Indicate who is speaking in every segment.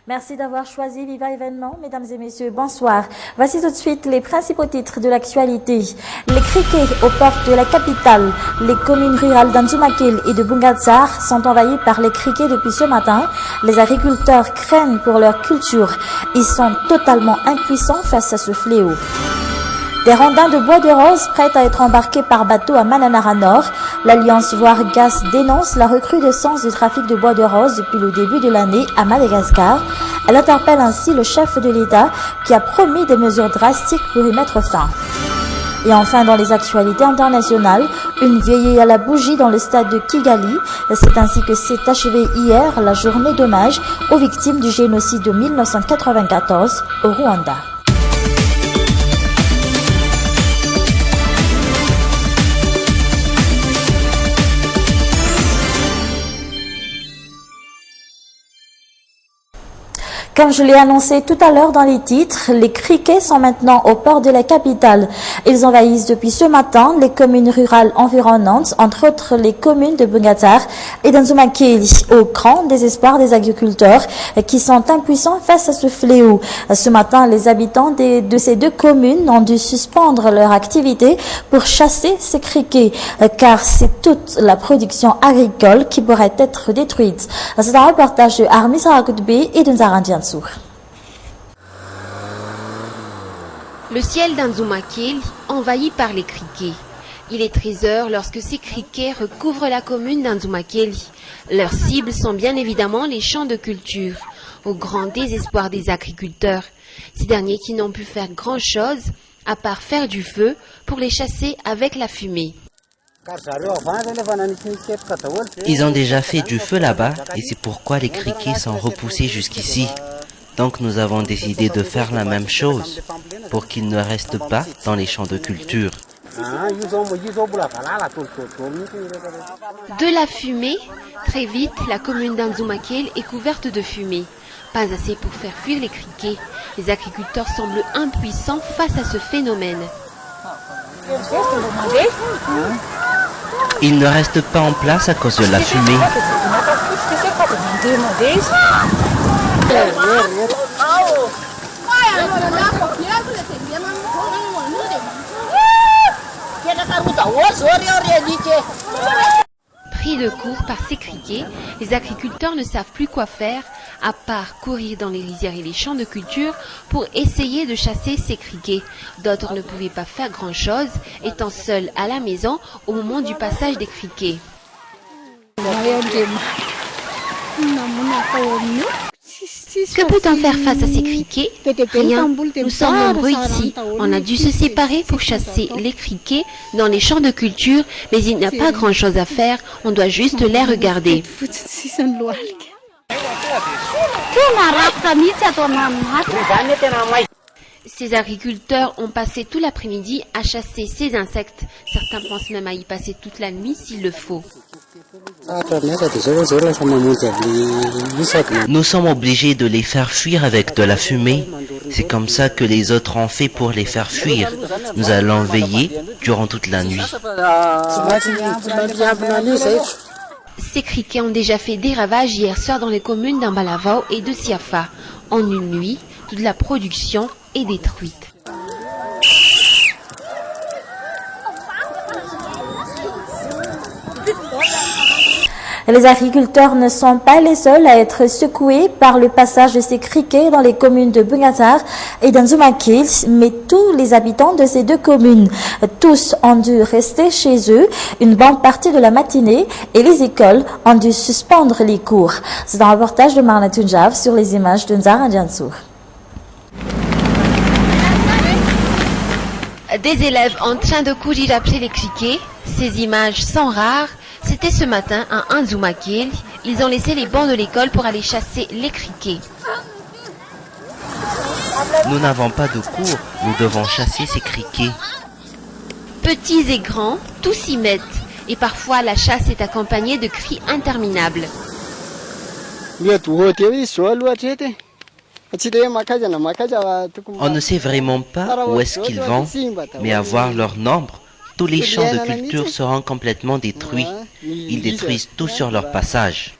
Speaker 1: Merci d'avoir choisi Viva Événement, mesdames et messieurs, bonsoir. Voici tout de suite les principaux titres de l'actualité. Les criquets aux portes de la capitale, les communes rurales d'Anzumakil et de Bungatsar sont envahies par les criquets depuis ce matin. Les agriculteurs craignent pour leur culture. Ils sont totalement impuissants face à ce fléau. Des rondins de bois de rose prêts à être embarqués par bateau à Mananara Nord. L'Alliance Voire-Gas dénonce la recrudescence du trafic de bois de rose depuis le début de l'année à Madagascar. Elle interpelle ainsi le chef de l'État qui a promis des mesures drastiques pour y mettre fin. Et enfin, dans les actualités internationales, une veillée à la bougie dans le stade de Kigali. C'est ainsi que s'est achevée hier la journée d'hommage aux victimes du génocide de 1994 au Rwanda. Comme je l'ai annoncé tout à l'heure dans les titres, les criquets sont maintenant au port de la capitale. Ils envahissent depuis ce matin les communes rurales environnantes, entre autres les communes de Bungatsar et d'Anzumakil, au grand désespoir des agriculteurs qui sont impuissants face à ce fléau. Ce matin, les habitants de ces deux communes ont dû suspendre leur activité pour chasser ces criquets, car c'est toute la production agricole qui pourrait être détruite. C'est un reportage de Armis Sarakutbe et de Nzarandiansu.
Speaker 2: Le ciel d'Anzumakil envahi par les criquets. Il est 13 heures lorsque ces criquets recouvrent la commune d'Anzumakil. Leurs cibles sont bien évidemment les champs de culture, au grand désespoir des agriculteurs. Ces derniers qui n'ont pu faire grand-chose à part faire du feu pour les chasser avec la fumée.
Speaker 3: Ils ont déjà fait du feu là-bas et c'est pourquoi les criquets sont repoussés jusqu'ici. Donc nous avons décidé de faire la même chose pour qu'ils ne restent pas dans les champs de culture.
Speaker 2: De la fumée, très vite, la commune d'Anzumakil est couverte de fumée. Pas assez pour faire fuir les criquets. Les agriculteurs semblent impuissants face à ce phénomène.
Speaker 3: Ils ne restent pas en place à cause de la fumée.
Speaker 2: Pris de court par ces criquets, les agriculteurs ne savent plus quoi faire à part courir dans les rizières et les champs de culture pour essayer de chasser ces criquets. D'autres ne pouvaient pas faire grand-chose, étant seuls à la maison au moment du passage des criquets. Que peut-on faire face à ces criquets? Rien. Nous sommes nombreux ici. On a dû se séparer pour chasser les criquets dans les champs de culture, mais il n'y a pas grand-chose à faire. On doit juste les regarder. Ces agriculteurs ont passé tout l'après-midi à chasser ces insectes. Certains pensent même à y passer toute la nuit s'il le faut.
Speaker 3: Nous sommes obligés de les faire fuir avec de la fumée. C'est comme ça que les autres ont fait pour les faire fuir. Nous allons veiller durant toute la nuit.
Speaker 2: Ces criquets ont déjà fait des ravages hier soir dans les communes d'Ambalavao et de Siafa. En une nuit, toute la production est détruite.
Speaker 1: Les agriculteurs ne sont pas les seuls à être secoués par le passage de ces criquets dans les communes de Bungatsar et d'Anzumakil, mais tous les habitants de ces deux communes. Tous ont dû rester chez eux une bonne partie de la matinée et les écoles ont dû suspendre les cours. C'est un reportage de Marna Tunjav sur les images de Nzarandiansu.
Speaker 2: Des élèves en train de courir après les criquets, ces images sont rares. C'était ce matin à Anzumakil. Ils ont laissé les bancs de l'école pour aller chasser les criquets.
Speaker 3: Nous n'avons pas de cours, nous devons chasser ces criquets.
Speaker 2: Petits et grands, tous s'y mettent. Et parfois la chasse est accompagnée de cris interminables.
Speaker 3: On ne sait vraiment pas où est-ce qu'ils vont, mais à voir leur nombre, tous les champs de culture seront complètement détruits. Ils détruisent tout sur leur passage.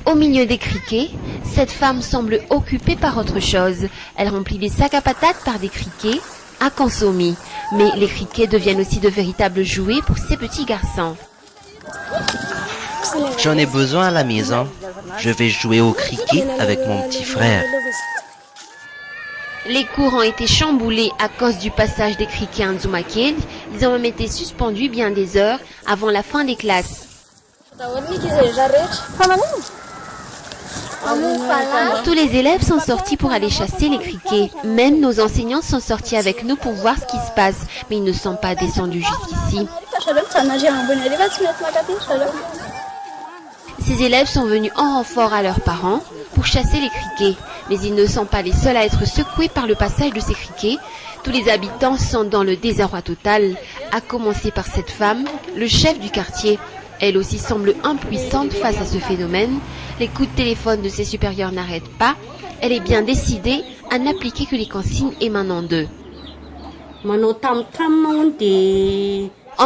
Speaker 2: Au milieu des criquets, cette femme semble occupée par autre chose. Elle remplit des sacs à patates par des criquets à consommer. Mais les criquets deviennent aussi de véritables jouets pour ces petits garçons.
Speaker 3: J'en ai besoin à la maison. Je vais jouer au cricket avec mon petit frère.
Speaker 2: Les cours ont été chamboulés à cause du passage des criquets à Nzumakeli. Ils ont même été suspendus bien des heures avant la fin des classes. Tous les élèves sont sortis pour aller chasser les criquets. Même nos enseignants sont sortis avec nous pour voir ce qui se passe. Mais ils ne sont pas descendus jusqu'ici. Ces élèves sont venus en renfort à leurs parents pour chasser les criquets. Mais ils ne sont pas les seuls à être secoués par le passage de ces criquets. Tous les habitants sont dans le désarroi total, à commencer par cette femme, le chef du quartier. Elle aussi semble impuissante face à ce phénomène. Les coups de téléphone de ses supérieurs n'arrêtent pas. Elle est bien décidée à n'appliquer que les consignes émanant d'eux. On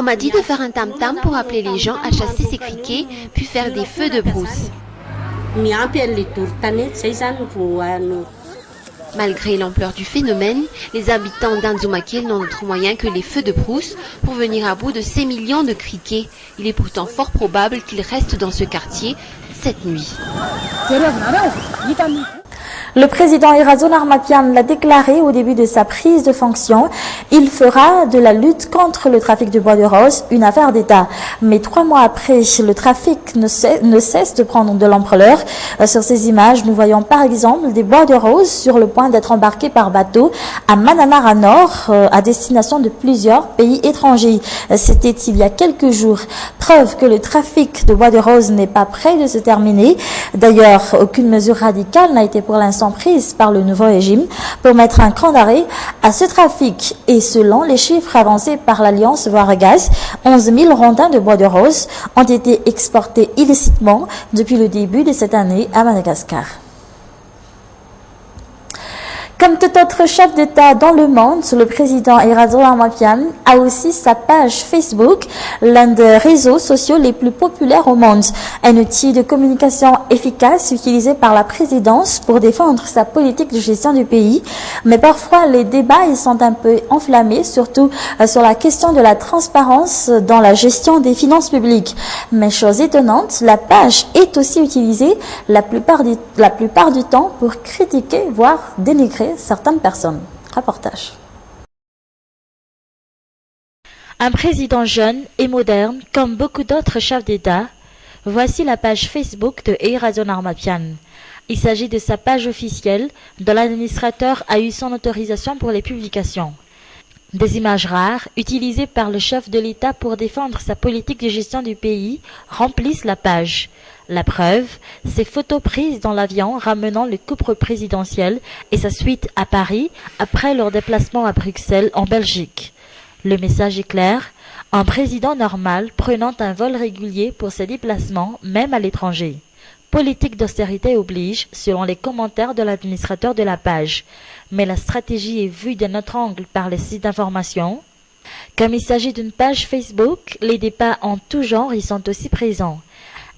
Speaker 2: m'a dit de faire un tam-tam pour appeler les gens à chasser ces criquets, puis faire des feux de brousse. Malgré l'ampleur du phénomène, les habitants d'Nzumakeli n'ont d'autre moyen que les feux de brousse pour venir à bout de ces millions de criquets. Il est pourtant fort probable qu'ils restent dans ce quartier cette nuit.
Speaker 1: Le président Erazo Narmapian l'a déclaré au début de sa prise de fonction. Il fera de la lutte contre le trafic de bois de rose une affaire d'État. Mais 3 mois après, le trafic ne cesse de prendre de l'ampleur. Sur ces images, nous voyons par exemple des bois de rose sur le point d'être embarqués par bateau à Manamara Nord, à destination de plusieurs pays étrangers. C'était il y a quelques jours. Preuve que le trafic de bois de rose n'est pas près de se terminer. D'ailleurs, aucune mesure radicale n'a été pour l'instant prise par le nouveau régime pour mettre un cran d'arrêt à ce trafic. Et selon les chiffres avancés par l'Alliance Vargas, 11 000 rondins de bois de rose ont été exportés illicitement depuis le début de cette année à Madagascar. Comme tout autre chef d'État dans le monde, le président Erazo Narmapian a aussi sa page Facebook, l'un des réseaux sociaux les plus populaires au monde. Un outil de communication efficace utilisé par la présidence pour défendre sa politique de gestion du pays. Mais parfois, les débats ils sont un peu enflammés, surtout sur la question de la transparence dans la gestion des finances publiques. Mais chose étonnante, la page est aussi utilisée la plupart du temps pour critiquer, voire dénigrer certaines personnes. Reportage. Un président jeune et moderne, comme beaucoup d'autres chefs d'État, voici la page Facebook de Erazo Narmapian. Il s'agit de sa page officielle, dont l'administrateur a eu son autorisation pour les publications. Des images rares, utilisées par le chef de l'État pour défendre sa politique de gestion du pays, remplissent la page. La preuve, ces photos prises dans l'avion ramenant le couple présidentiel et sa suite à Paris après leur déplacement à Bruxelles en Belgique. Le message est clair, un président normal prenant un vol régulier pour ses déplacements, même à l'étranger. Politique d'austérité oblige, selon les commentaires de l'administrateur de la page. Mais la stratégie est vue d'un autre angle par les sites d'information. Comme il s'agit d'une page Facebook, les débats en tout genre y sont aussi présents.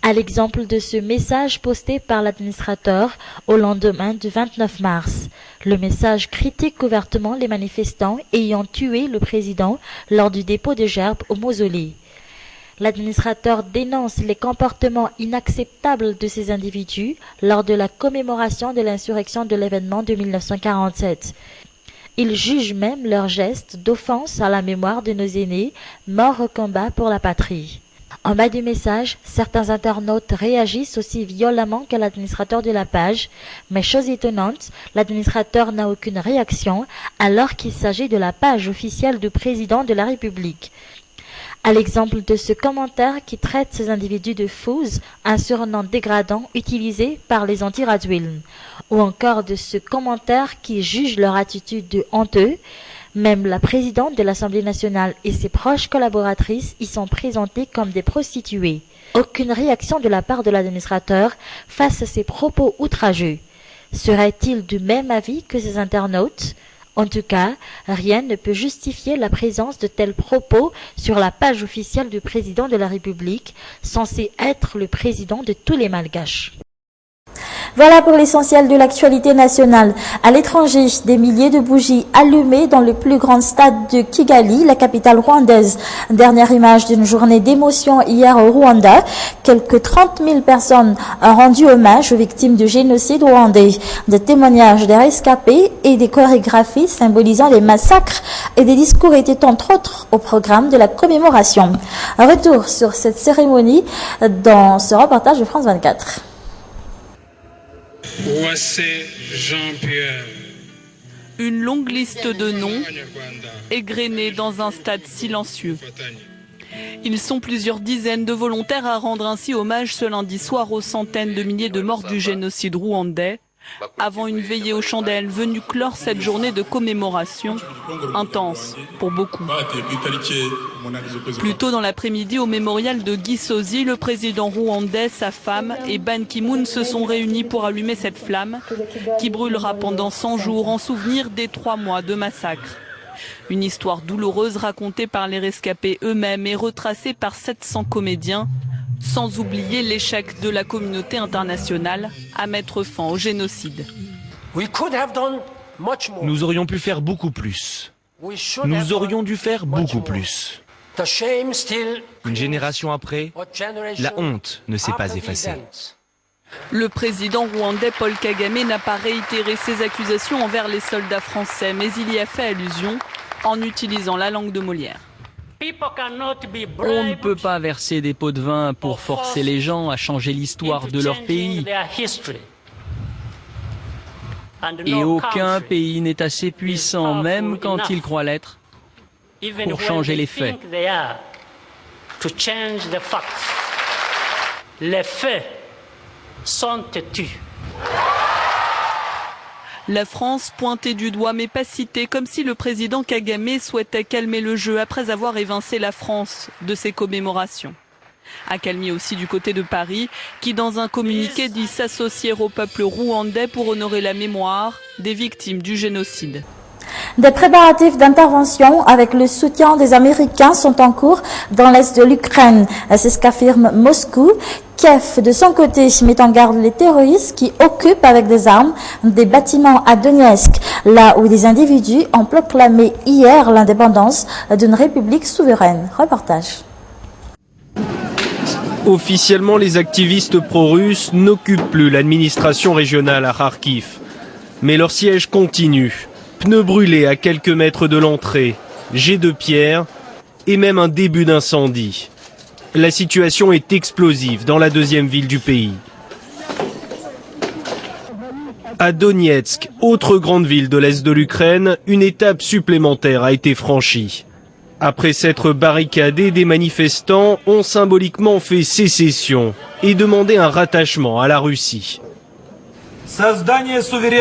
Speaker 1: À l'exemple de ce message posté par l'administrateur au lendemain du 29 mars. Le message critique ouvertement les manifestants ayant tué le président lors du dépôt de gerbes au mausolée. L'administrateur dénonce les comportements inacceptables de ces individus lors de la commémoration de l'insurrection de l'événement de 1947. Il juge même leurs gestes d'offense à la mémoire de nos aînés morts au combat pour la patrie. En bas du message, certains internautes réagissent aussi violemment que l'administrateur de la page, mais chose étonnante, l'administrateur n'a aucune réaction alors qu'il s'agit de la page officielle du président de la République. À l'exemple de ce commentaire qui traite ces individus de fous, un surnom dégradant utilisé par les anti-Radziwiłł, ou encore de ce commentaire qui juge leur attitude de honteux. Même la présidente de l'Assemblée nationale et ses proches collaboratrices y sont présentées comme des prostituées. Aucune réaction de la part de l'administrateur face à ces propos outrageux. Serait-il du même avis que ces internautes ? En tout cas, rien ne peut justifier la présence de tels propos sur la page officielle du président de la République, censé être le président de tous les Malgaches. Voilà pour l'essentiel de l'actualité nationale. À l'étranger, des milliers de bougies allumées dans le plus grand stade de Kigali, la capitale rwandaise. Dernière image d'une journée d'émotion hier au Rwanda. Quelques 30 000 personnes ont rendu hommage aux victimes du génocide rwandais. Des témoignages des rescapés et des chorégraphies symbolisant les massacres et des discours étaient entre autres au programme de la commémoration. Un retour sur cette cérémonie dans ce reportage de France 24.
Speaker 4: Jean-Pierre.
Speaker 5: Une longue liste de noms égrenés dans un stade silencieux. Ils sont plusieurs dizaines de volontaires à rendre ainsi hommage ce lundi soir aux centaines de milliers de morts du génocide rwandais, avant une veillée aux chandelles venue clore cette journée de commémoration intense pour beaucoup. Plus tôt dans l'après-midi, au mémorial de Gisozi, le président rwandais, sa femme et Ban Ki-moon se sont réunis pour allumer cette flamme qui brûlera pendant 100 jours en souvenir des 3 mois de massacre. Une histoire douloureuse racontée par les rescapés eux-mêmes et retracée par 700 comédiens, sans oublier l'échec de la communauté internationale à mettre fin au génocide.
Speaker 6: Nous aurions pu faire beaucoup plus. Nous aurions dû faire beaucoup plus. Une génération après, la honte ne s'est pas effacée.
Speaker 5: Le président rwandais Paul Kagame n'a pas réitéré ses accusations envers les soldats français, mais il y a fait allusion en utilisant la langue de Molière.
Speaker 7: On ne peut pas verser des pots de vin pour forcer les gens à changer l'histoire de leur pays. Et aucun pays n'est assez puissant, même quand il croit l'être, pour changer les faits.
Speaker 8: Les faits sont têtus.
Speaker 5: La France pointée du doigt mais pas citée, comme si le président Kagame souhaitait calmer le jeu après avoir évincé la France de ses commémorations. Accalmie aussi du côté de Paris, qui dans un communiqué dit s'associer au peuple rwandais pour honorer la mémoire des victimes du génocide.
Speaker 1: Des préparatifs d'intervention avec le soutien des Américains sont en cours dans l'est de l'Ukraine. C'est ce qu'affirme Moscou. Kiev, de son côté, met en garde les terroristes qui occupent avec des armes des bâtiments à Donetsk, là où des individus ont proclamé hier l'indépendance d'une république souveraine. Reportage.
Speaker 9: Officiellement, les activistes pro-russes n'occupent plus l'administration régionale à Kharkiv. Mais leur siège continue. Pneus brûlés à quelques mètres de l'entrée, jets de pierre et même un début d'incendie. La situation est explosive dans la deuxième ville du pays. À Donetsk, autre grande ville de l'est de l'Ukraine, une étape supplémentaire a été franchie. Après s'être barricadés, des manifestants ont symboliquement fait sécession et demandé un rattachement à la Russie.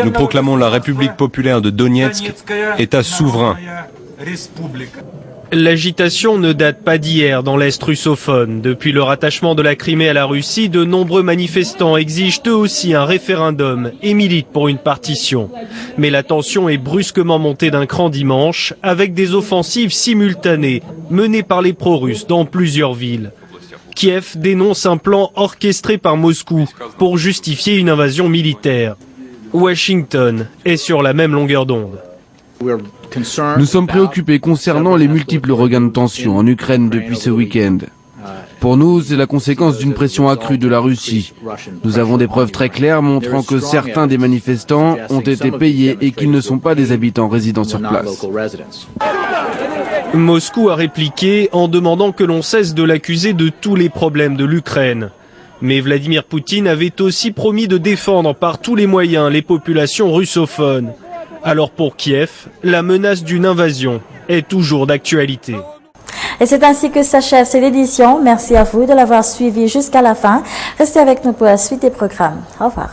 Speaker 10: Nous proclamons la République populaire de Donetsk, État souverain.
Speaker 9: L'agitation ne date pas d'hier dans l'Est russophone. Depuis le rattachement de la Crimée à la Russie, de nombreux manifestants exigent eux aussi un référendum et militent pour une partition. Mais la tension est brusquement montée d'un cran dimanche, avec des offensives simultanées menées par les pro-russes dans plusieurs villes. Kiev dénonce un plan orchestré par Moscou pour justifier une invasion militaire. Washington est sur la même longueur d'onde.
Speaker 11: Nous sommes préoccupés concernant les multiples regains de tension en Ukraine depuis ce week-end. Pour nous, c'est la conséquence d'une pression accrue de la Russie. Nous avons des preuves très claires montrant que certains des manifestants ont été payés et qu'ils ne sont pas des habitants résidant sur place.
Speaker 9: Moscou a répliqué en demandant que l'on cesse de l'accuser de tous les problèmes de l'Ukraine. Mais Vladimir Poutine avait aussi promis de défendre par tous les moyens les populations russophones. Alors pour Kiev, la menace d'une invasion est toujours d'actualité.
Speaker 1: Et c'est ainsi que s'achève cette édition. Merci à vous de l'avoir suivi jusqu'à la fin. Restez avec nous pour la suite des programmes. Au revoir.